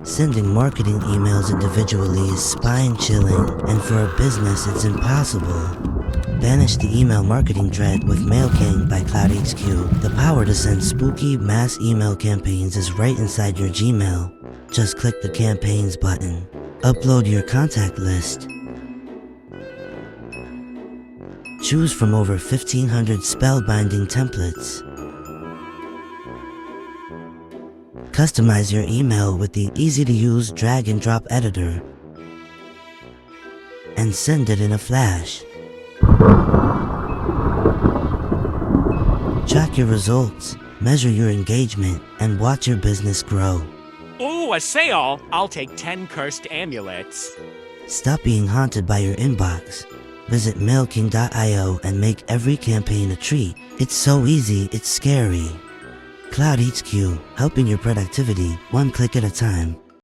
Sending marketing emails individually is spine-chilling, and for a business it's impossible. Banish the email marketing dread with MailKing by cloudHQ. The power to send spooky mass email campaigns is right inside your Gmail. Just click the Campaigns button. Upload your contact list. Choose from over 1,500 spellbinding templates. Customize your email with the easy-to-use drag-and-drop editor. And send it in a flash. Track your results, measure your engagement, and watch your business grow. Ooh, a sale! I'll take 10 cursed amulets. Stop being haunted by your inbox. Visit MailKing.io and make every campaign a treat. It's so easy, it's scary. cloudHQ, helping your productivity one click at a time.